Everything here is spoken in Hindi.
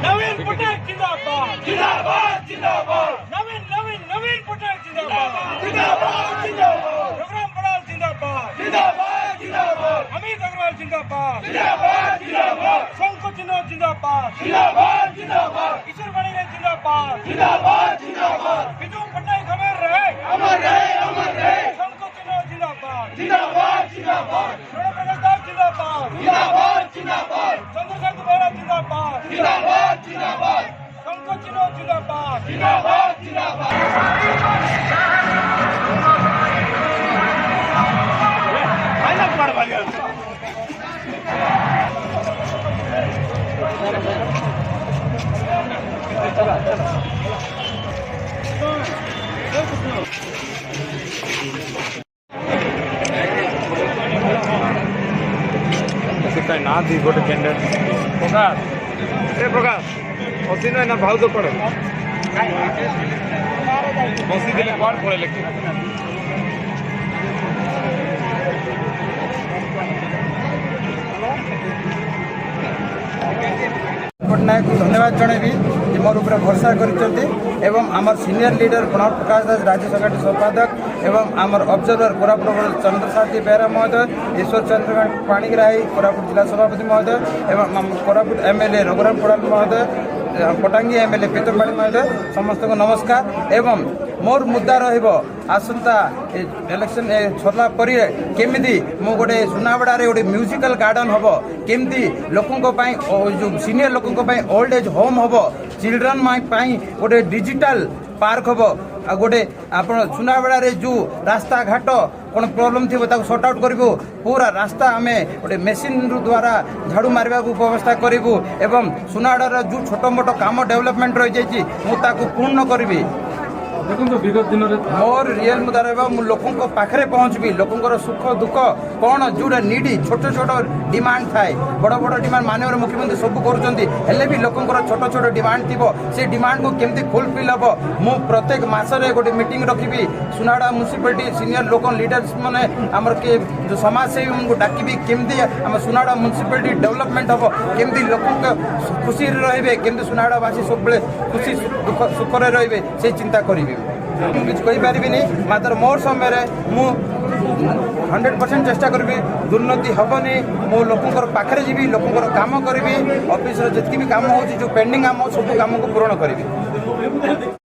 नवीन पटेल जिंदाबाद जिंदाबाद जिंदाबाद नवीन नवीन नवीन पटेल जिंदाबाद जिंदाबाद जिंदाबाद रघुराम पडाल जिंदाबाद जिंदाबाद जिंदाबाद अमित अग्रवाल जिंदाबाद जिंदाबाद जिंदाबाद शंकरचिन्ह जिंदाबाद जिंदाबाद जिंदाबाद किशोर वाणी जिंदाबाद जिंदाबाद जिंदाबाद बिजू पटनायक अमर रहे शंकरचिन्ह जिंदाबाद जिंदाबाद जिंदाबाद प्रणव प्रकाश जिंदाबाद जिंदाबाद जिंदाबाद चंद्रशेखर बोरा जिंदाबाद जिंदाबाद जिंदाबाद शंकरचिन्ह जिंदाबाद जिंदाबाद जिंदाबाद ना थी गोटे कैंडिडेट प्रकाश प्रकाश असीन ना भाव पड़े बसी दिले कौन पड़े लेकिन पटनायक को धन्यवाद जनइबी मोर उपर भरसा करते आमर सीनियर लीडर प्रणव प्रकाश दास राज्य संगठन संपादक एवं आमर ऑब्जर्वर कोरापुट चंद्रसारथी बेहरा महोदय ईश्वर चंद्र पाणिग्राही कोरापुट जिला सभापति महोदय एवं कोरापुट एमएलए रघुराम पडाल महोदय पटांगी एमएलए पीतमपाणी महोदय समस्त को नमस्कार एवं मोर मुद्दा आसंता इलेक्शन सरला पर केमिति मु गोटे सुनाबड़ा गोटे म्यूजिकल गार्डन हम केमती लोकों जो सीनियर लोकों ओल्ड एज होम हम चिल्ड्रन गोटे डिजिटल पार्क हम गोटे आप सुनाबड़ा जो रास्ता घाट कौन प्रोब्लेम थी सर्ट आउट करूँ पूरा रास्ता आम गोटे मेसीन द्वारा झाड़ू मारवा व्यवस्था करूँ एवं सुनाबड़ार जो छोट मोट काम डेवलपमेंट रही जाइए मुझे पूर्ण करी ଦେଖନ୍ତୁ ବିଗତ ଦିନରେ मोर रियल मुद्दा रहा मु लोकों पाखे पहुँचबी लोकों सुख दुख कौन जोटा निडी छोट छोट डिमांड थाए बड़ बड़ डिमांड माननीय मुख्यमंत्री सब करें भी लोकों छोट छोट डिमांड थी से डिमांड को केमती फुलफिल हम मु प्रत्येक मसरे गोटे मीटिंग रखी सुनाड़ा म्यूनिसिपालिटी सीनियर लोकल लीडर्स मैंने आमर के जो समाजसेवी उनको डाकबी केमती आम सुनाड़ा म्यूनिसिपालिटी डेवलपमेंट हम केमती लोकों खुशी रे केमती सुनाड़ावासी सब खुशी दुख सुखरे रे से चिंता करी किसी कहीपरि मात्र मोर समय मु 100% चेष्टा करी दुर्नीति हेनी मो लोकों पाखे जी लोकों काम करी ऑफिस जितकी भी काम हो जो पेंडिंग काम सब काम को पूरण करी।